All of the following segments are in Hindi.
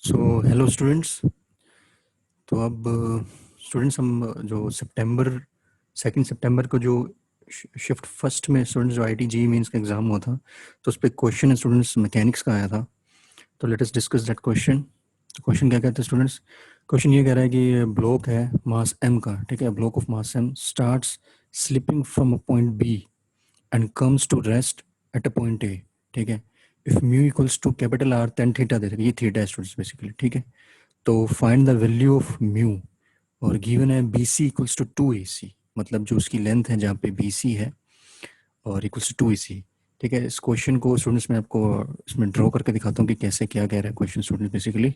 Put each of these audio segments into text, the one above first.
So hello students. तो अब स्टूडेंट्स हम जो सितंबर 2 सितंबर को जो शिफ्ट फर्स्ट में स्टूडेंट्स जो आईटी जी मींस का एग्ज़ाम हुआ था, तो उस पर क्वेश्चन है स्टूडेंट्स मैकेनिक्स का आया था। तो let us discuss that question. तो क्वेश्चन क्या कहते हैं स्टूडेंट्स? क्वेश्चन ये कह रहा है कि ब्लॉक है मास एम का, ठीक है, block of mass M starts slipping from a point B and comes to rest at a point A, ठीक है। If mu equals to capital R ten theta दे रखा है, ये थीटा है स्टूडेंट्स बेसिकली, ठीक है। तो find the value of mu और गिवन है B C equals to two A C, मतलब जो उसकी लेंथ है जहाँ पे बी सी है और इक्वल्स टू टू ए सी, ठीक है। इस क्वेश्चन को स्टूडेंट्स मैं आपको इसमें ड्रॉ करके दिखाता हूँ कि कैसे क्या कह रहा है क्वेश्चन स्टूडेंट्स बेसिकली,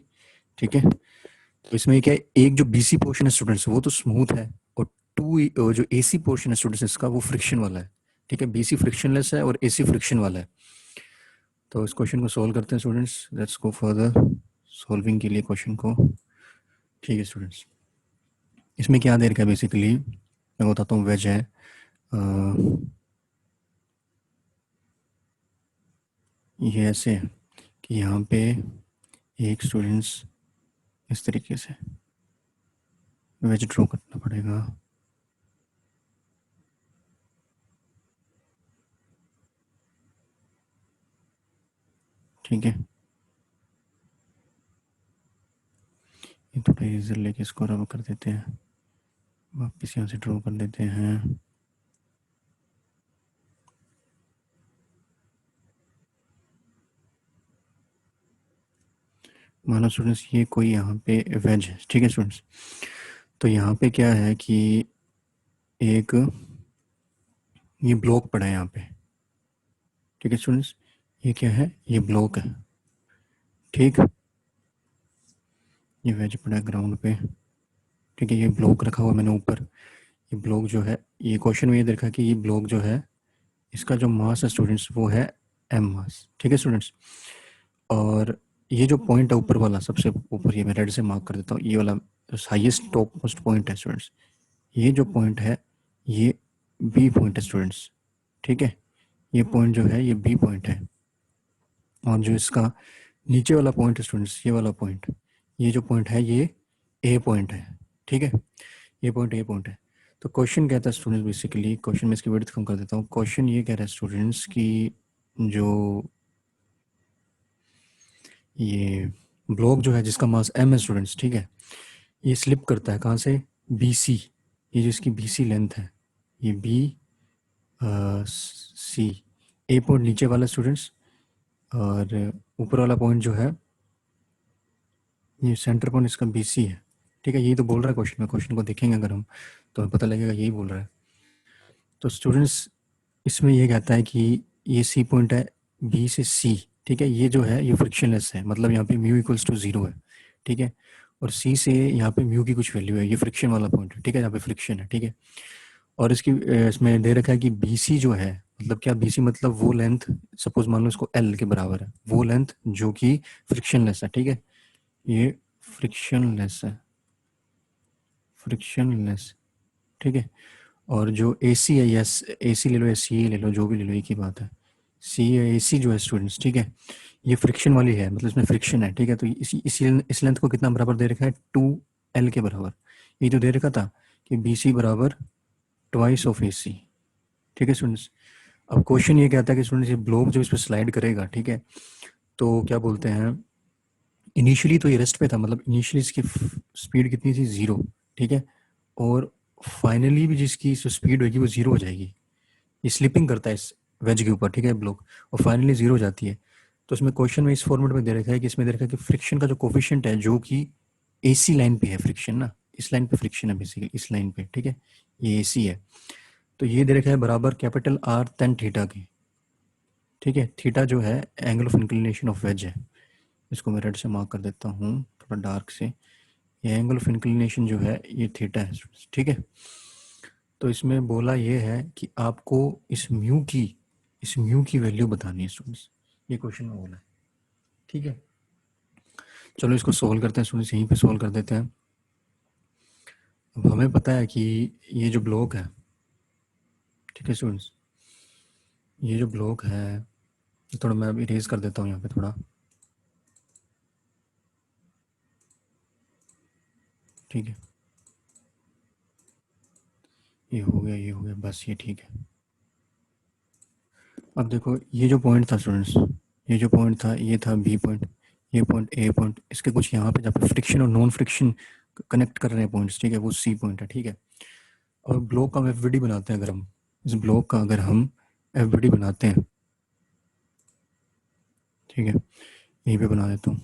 ठीक है। तो इसमें क्या है, एक जो बी सी पोर्शन है स्टूडेंट्स वो तो स्मूथ है, और जो ए सी पोर्शन है स्टूडेंट्स इसका वो फ्रिक्शन वाला है, ठीक है। बी सी फ्रिक्शनलेस है और ए सी फ्रिक्शन वाला है। तो इस क्वेश्चन को सॉल्व करते हैं students, let's go further solving के लिए क्वेश्चन को, ठीक है स्टूडेंट्स। इसमें क्या दे रखा है बेसिकली मैं बताता हूँ। वेज है ये ऐसे है कि यहाँ पे एक स्टूडेंट्स इस तरीके से वेज ड्रॉ करना पड़ेगा, ठीक है। ये थोड़ा इरेजर लेके इसको रब कर देते हैं, वापस यहाँ से ड्रॉ कर देते हैं। मानो स्टूडेंट्स ये कोई यहाँ पे वेज है, ठीक है स्टूडेंट्स। तो यहाँ पे क्या है कि एक ये ब्लॉक पड़ा है यहाँ पे, ठीक है स्टूडेंट्स। ये क्या है, ये ब्लॉक है, ठीक। ये वेज पड़ा है ग्राउंड पे, ठीक है। ये ब्लॉक रखा हुआ मैंने ऊपर। ये ब्लॉक जो है, ये क्वेश्चन में ये देखा कि ये ब्लॉक जो है इसका जो मास है स्टूडेंट्स वो है एम मास, ठीक है स्टूडेंट्स। और ये जो पॉइंट है ऊपर वाला सबसे ऊपर, ये मैं रेड से मार्क कर देता हूँ, ये वाला हाईएस्ट टॉप मोस्ट पॉइंट है स्टूडेंट्स। ये जो पॉइंट है ये बी पॉइंट है स्टूडेंट्स, ठीक है। ये पॉइंट जो है ये बी पॉइंट है, और जो इसका नीचे वाला पॉइंट है स्टूडेंट्स, ये वाला पॉइंट, ये जो पॉइंट है ये ए पॉइंट है, ठीक है। ये पॉइंट ए पॉइंट है। तो क्वेश्चन कहता है स्टूडेंट्स बेसिकली, क्वेश्चन में इसकी विड्थ कम कर देता हूँ। क्वेश्चन ये कह रहा है स्टूडेंट्स कि जो ये ब्लॉक जो है जिसका मास एम है स्टूडेंट्स, ठीक है, ये स्लिप करता है कहाँ से, बी सी। ये जो इसकी बी सी लेंथ है, ये बी सी, ए पॉइंट नीचे वाला स्टूडेंट्स, और ऊपर वाला पॉइंट जो है ये सेंटर पॉइंट इसका बी सी है, ठीक है। यही तो बोल रहा है क्वेश्चन में, क्वेश्चन को देखेंगे अगर हम तो हमें पता लगेगा यही बोल रहा है। तो स्टूडेंट्स इसमें ये कहता है कि ये सी पॉइंट है बी से सी, ठीक है। ये जो है ये फ्रिक्शनलेस है, मतलब यहाँ पे म्यू इक्वल्स टू जीरो है, ठीक है। और सी से यहाँ पे म्यू की कुछ वैल्यू है, ये फ्रिक्शन वाला पॉइंट है, ठीक है, यहाँ पे फ्रिक्शन है, ठीक है। और इसकी इसमें दे रखा है कि बी सी जो है, मतलब क्या बी सी मतलब वो लेंथ, सपोज मान लो इसको एल के बराबर है, वो लेंथ जो कि फ्रिक्शनलेस है, ठीक है। ये फ्रिक्शनलेस है, फ्रिक्शनलेस, ठीक है। और जो ए सी है, यस ए सी ले लो या सी ले लो, जो भी ले लो एक ही बात है। सी या ए सी जो है स्टूडेंट्स, ठीक है, ये फ्रिक्शन वाली है, मतलब इसमें फ्रिक्शन है, ठीक है। तो इस लेंथ को कितना बराबर दे रखा है, टू एल के बराबर। ये जो दे रखा था कि बी सी बराबर ट्वाइस ऑफ ए सी, ठीक है स्टूडेंट्स। अब क्वेश्चन ये कहता है कि स्टूडेंट्स ये ब्लॉक जो इस पर स्लाइड करेगा, ठीक है, तो क्या बोलते हैं, इनिशियली तो ये रेस्ट पे था, मतलब इनिशियली इसकी स्पीड कितनी थी, ज़ीरो, ठीक है। और फाइनली भी जिसकी स्पीड होगी वो ज़ीरो हो जाएगी। ये स्लिपिंग करता है इस वेज के ऊपर, ठीक है, ब्लॉक, और फाइनली ज़ीरो हो जाती है। तो इसमें क्वेश्चन में इस फॉर्मेट में दे रखा है कि इसमें दे रखा है कि फ्रिक्शन का जो कोफिशिएंट है जो कि एसी लाइन पे है फ्रिक्शन ना, इस लाइन पे फ्रिक्शन है बेसिकली, इस लाइन पे, ठीक है, ये एसी है। तो ये दे रखा है बराबर कैपिटल आर टेन थीटा की, ठीक है। थीटा जो है angle of inclination of ways है। इसको मैं रेड से मार्क कर देता हूँ थोड़ा डार्क से। ये एंगल ऑफ इंक्लिनेशन जो है ये थीटा है, ठीक है। तो इसमें बोला ये है कि आपको इस म्यू की वैल्यू बतानी है स्टूडेंट्स, ये क्वेश्चन में बोला है, ठीक है। चलो इसको सोल्व करते हैं स्टूडेंट्स, यहीं पे सोल्व कर देते हैं। अब हमें पता है कि ये जो ब्लॉक है, ठीक है स्टूडेंट्स, ये जो ब्लॉक है, थोड़ा मैं इरेज कर देता हूँ यहाँ पे थोड़ा। ठीक है, ये हो गया, ये हो गया, बस ये ठीक है। अब देखो ये जो पॉइंट था स्टूडेंट्स, ये जो पॉइंट था ये था बी पॉइंट, ये पॉइंट ए पॉइंट, इसके कुछ यहाँ पे जहाँ पे फ्रिक्शन और नॉन फ्रिक्शन कनेक्ट कर रहे हैं पॉइंट्स, ठीक है, वो सी पॉइंट है, ठीक है। और ब्लॉक का हम एफ बनाते हैं, अगर हम इस ब्लॉक का अगर हम एफ बनाते हैं, ठीक है, यहीं पे बना देता हूँ,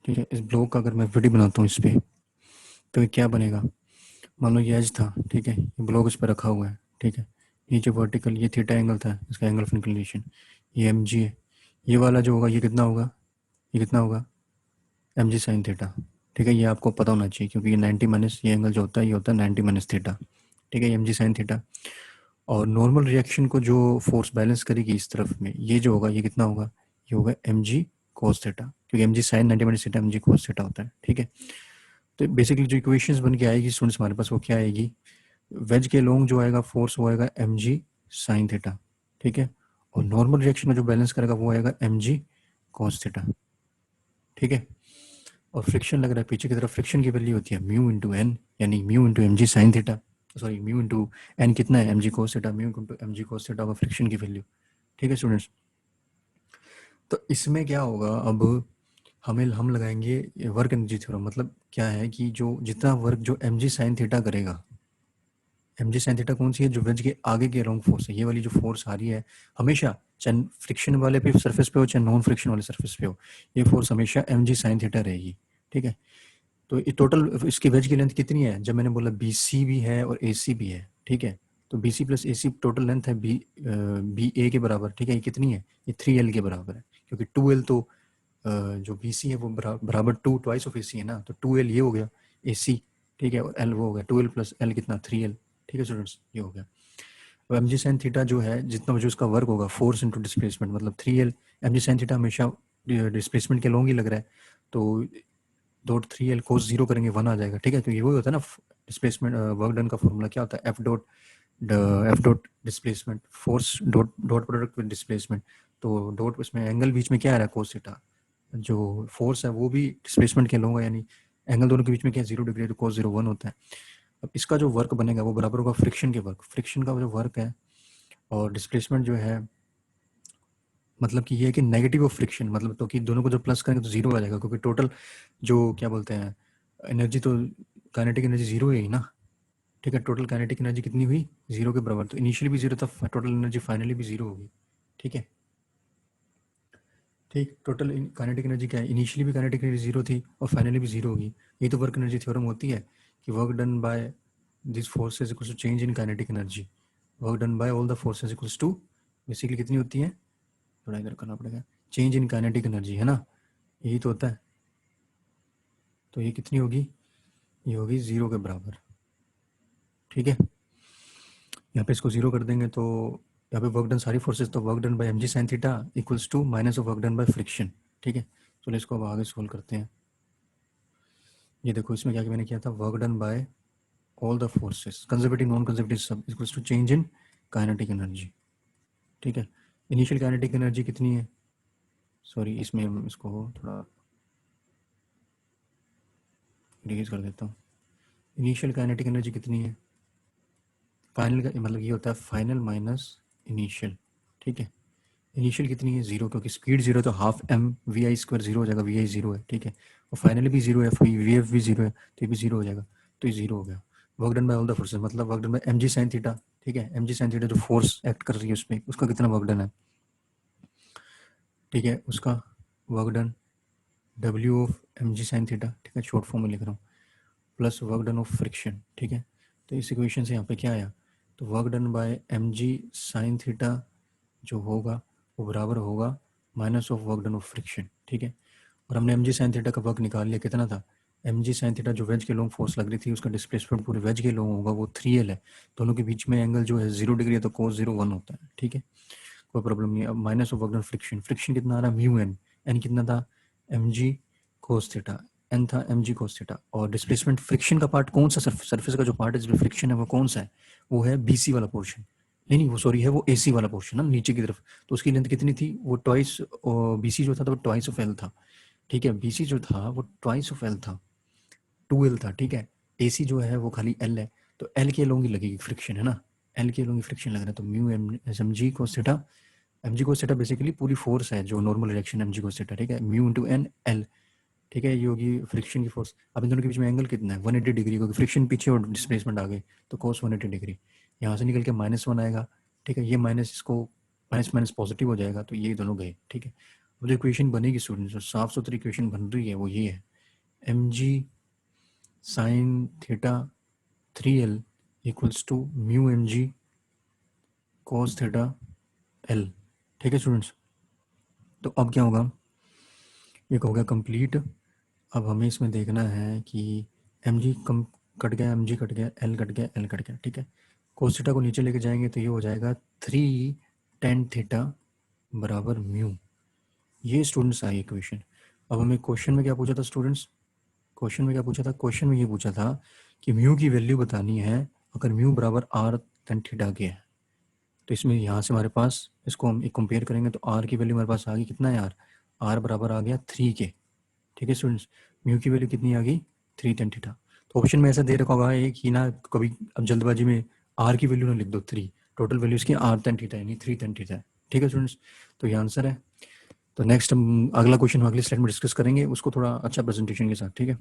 ठीक है। इस ब्लॉक का अगर मैं एफ बनाता हूँ इस पर, तो ये क्या बनेगा, मान लो ये एज था, ठीक है, ये ब्लॉक इस पर रखा हुआ है, ठीक है, ये जो वर्टिकल ये थीटा एंगल था, इसका एंगल ऑफ इंक्लिनेशन ये एम जी है, ये वाला जो होगा ये कितना होगा, ये कितना होगा, एम जी साइन थीटा, ठीक है, ये आपको पता होना चाहिए क्योंकि ये 90 माइनस ये एंगल जो होता है ये होता है 90 माइनस थीटा, ठीक है, एम जी साइन थीटा। और नॉर्मल रिएक्शन को जो फोर्स बैलेंस करेगी इस तरफ में, ये जो होगा ये कितना होगा, ये होगा एम जी कोस थीटा, क्योंकि M G sine 90 minus theta M G cos theta होता है, ठीक है। तो बेसिकली जो इक्वेशंस बन के आएगी स्टूडेंट्स हमारे पास वो क्या आएगी, वेज के लॉन्ग जो आएगा फोर्स वो आएगा एम जी साइन थीटा, ठीक है, और नॉर्मल रिएक्शन में जो बैलेंस करेगा वो आएगा एम जी कॉस थीटा, ठीक है। और फ्रिक्शन लग रहा है पीछे की तरफ, फ्रिक्शन की वैल्यू होती है म्यू इंटू एन, यानी mu into M G sine theta, sorry mu into N कितना है M G cos theta, mu into M G cos theta होगा फ्रिक्शन की वैल्यू, ठीक है स्टूडेंट्स। तो इसमें क्या होगा, अब हम लगाएंगे वर्क एनर्जी थ्योरम, मतलब क्या है कि जो जितना वर्क जो एम जी साइन थीटा करेगा, एम जी साइन थीटा कौन सी है, जो वेज के आगे के लॉन्ग फोर्स है, ये वाली जो फोर्स आ रही है हमेशा, चाहे फ्रिक्शन वाले पे सरफेस पे हो चाहे नॉन फ्रिक्शन वाले सरफेस पे हो, ये फोर्स हमेशा एम जी साइन थीटा रहेगी, ठीक है। तो ये टोटल इसकी वेज की लेंथ कितनी है, जब मैंने बोला बी सी भी है और ए सी भी है, ठीक है, तो बी सी प्लस ए सी टोटल लेंथ है बी ए के बराबर, ठीक है, ये कितनी है, ये 3L के बराबर है, क्योंकि 2L तो जो बी सी है वो बराबर टू ट्वाइस ऑफ ए सी है ना, तो 2L ये हो गया ए सी, ठीक है, और एल वो हो गया 2L प्लस एल कितना 3L, ठीक है स्टूडेंट्स, ये हो गया। अब एम जी साइन थीटा जो है जितना जो उसका वर्क होगा फोर्स इंटू डिस्प्लेसमेंट मतलब 3L, M G sine theta हमेशा डिस्प्लेसमेंट के लॉन्ग ही लग रहा है, तो डॉट 3L कोस जीरो करेंगे 1 आ जाएगा, ठीक है, तो ये वही होता है ना डिस्प्लेसमेंट वर्क डन का फॉर्मूला क्या होता है, F dot displacement force dot dot product with displacement, तो डॉट इसमें एंगल बीच में क्या आ रहा है कोस थीटा, जो फोर्स है वो भी डिस्प्लेसमेंट के लूँगा, यानी एंगल दोनों के बीच में क्या 0 डिग्री, तो कोस 0 1 होता है। अब इसका जो वर्क बनेगा वो बराबर होगा फ्रिक्शन के वर्क, फ्रिक्शन का जो वर्क है, और डिस्प्लेसमेंट जो है मतलब कि ये है कि नेगेटिव ऑफ फ्रिक्शन, मतलब तो कि दोनों को जब प्लस करेंगे तो जीरो आ जाएगा, क्योंकि टोटल जो क्या बोलते हैं एनर्जी तो काइनेटिक एनर्जी जीरो ही ना, ठीक है, टोटल काइनेटिक एनर्जी कितनी हुई जीरो के बराबर, तो इनिशियली भी जीरो था, टोटल एनर्जी फाइनली भी जीरो होगी, ठीक है, ठीक, टोटल काइनेटिक एनर्जी क्या है, इनिशियली भी काइनेटिक एनर्जी जीरो थी और फाइनली भी जीरो होगी, यही तो वर्क एनर्जी थ्योरम होती है कि work done by this forces equals to change in kinetic energy, work done by all the forces equals to basically कितनी होती है, थोड़ा इधर करना पड़ेगा, चेंज इन काइनेटिक एनर्जी है ना, यही तो होता है, तो ये कितनी होगी, ये होगी जीरो के बराबर, ठीक है। यहाँ पे इसको जीरो कर देंगे तो यहाँ पे वर्क डन सारी फोर्सेस, तो work done by M G sine theta equals to minus of work done by friction, ठीक है। चलो इसको अब आगे सोल्व करते हैं। ये देखो इसमें क्या मैंने किया था, work done by all the forces conservative non conservative सब equals to change in kinetic energy, ठीक है। इनिशियल काइनेटिक एनर्जी कितनी है, सॉरी इसमें हम इसको थोड़ा डिक्रीज कर देता हूँ, इनिशियल काइनेटिक एनर्जी कितनी है, फाइनल का मतलब ये होता है फाइनल माइनस इनिशियल, ठीक है। इनिशियल कितनी है जीरो, क्योंकि स्पीड जीरो तो half M V I square zero हो जाएगा, वी आई जीरो है, ठीक है, और फाइनली भी जीरो है, वी एफ भी जीरो है, तो ये भी जीरो हो जाएगा, तो ये जीरो हो गया। Work done by all the forces मतलब work done by M G sine theta, ठीक है, एम जी साइन थीटा जो फोर्स एक्ट कर रही है उस पर उसका कितना वर्क डन है, ठीक है, उसका work done W of M G sine theta, ठीक है, शॉर्ट फॉर्म में लिख रहा हूँ, plus work done of friction, ठीक है। तो इस इक्वेशन से यहाँ पे क्या आया, तो work done by M G sine theta जो होगा वो बराबर होगा minus of work done of friction, ठीक है। और हमने एम जी साइन थीटा का वर्क निकाल लिया, कितना था, एम जी साइन थीटा जो वेज के लॉन्ग फोर्स लग रही थी उसका डिस्प्लेसमेंट पूरे वेज के लॉन्ग होगा वो 3L है, दोनों के बीच में एंगल जो है 0 डिग्री है, तो कोस 0 1 होता है, ठीक है, कोई प्रॉब्लम नहीं है। अब minus of work done friction, friction कितना आ रहा है म्यू एन, एन कितना था M G cos theta, N था एम जी कोस थीटा, और डिस्प्लेसमेंट फ्रिक्शन का पार्ट कौन सा, सरफेस का जो पार्ट है जिसमें फ्रिक्शन है वो कौन सा है, वो है बी सी वाला पोर्शन, नहीं वो सॉरी है, वो एसी वाला पोर्शन ना नीचे की तरफ, तो उसकी लेंथ कितनी थी, वो ट्वाइस, बीसी जो था तो वो ट्वाइस ऑफ एल था, ठीक है, बीसी जो था वो ट्वाइस ऑफ एल था, 2 एल था, ठीक है, एसी जो है वो खाली एल है, तो एल के अलोंग ही लगेगी फ्रिक्शन, है ना, एल के अलोंग ही फ्रिक्शन लग रहा है, तो mu M G cos theta, M G cos theta basically पूरी फोर्स है जो normal reaction M G cos theta, ठीक है, म्यू इंटू एन एल, ठीक है, ये होगी फ्रिक्शन की फोर्स। अब इन दोनों के बीच में एंगल कितना है, 180 डिग्री, क्योंकि फ्रिक्शन पीछे और डिस्प्लेसमेंट आगे, तो कोस 180 डिग्री, यहाँ से निकल के -1 आएगा, ठीक है, ये माइनस इसको माइनस माइनस पॉजिटिव हो जाएगा, तो ये दोनों गए, ठीक है। अब जो इक्वेशन बनेगी स्टूडेंट्स, जो साफ सुथरी इक्वेशन बन रही है वो ये है, M G sine theta 3L equals to mu M G cos theta L, ठीक है स्टूडेंट्स। तो अब क्या होगा, ये हो गया कंप्लीट। अब हमें इसमें देखना है कि एम जी कम कट गया, एम जी कट गया, एल कट गया, एल कट गया, ठीक है, कोस थीटा को नीचे लेके जाएंगे तो ये हो जाएगा 3 tan थीटा बराबर म्यू, ये स्टूडेंट्स आई इक्वेशन। अब हमें क्वेश्चन में क्या पूछा था स्टूडेंट्स, क्वेश्चन में क्या पूछा था, क्वेश्चन में ये पूछा था कि म्यू की वैल्यू बतानी है अगर म्यू बराबर आर tan थीटा के है, तो इसमें यहाँ से हमारे पास इसको हम एक कंपेयर करेंगे तो आर की वैल्यू हमारे पास आ गई कितना है यार, आर बराबर आ गया 3 के, ठीक है स्टूडेंट्स, म्यू की वैल्यू कितनी आ गई 3 tan थीटा। तो ऑप्शन में ऐसा दे रखा होगा है कि ना कभी अब जल्दबाजी में आर की वैल्यू ना लिख दो 3, टोटल वैल्यू इसकी आर tan थीटा यानी 3 tan थीटा है, ठीक है स्टूडेंट्स, तो ये आंसर है। तो नेक्स्ट हम अगला क्वेश्चन अगली स्लाइड में डिस्कस करेंगे उसको थोड़ा अच्छा प्रेजेंटेशन के साथ, ठीक है,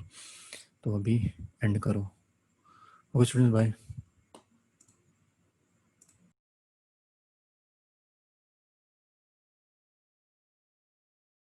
तो अभी एंड करो, ओके स्टूडेंट्स बाय।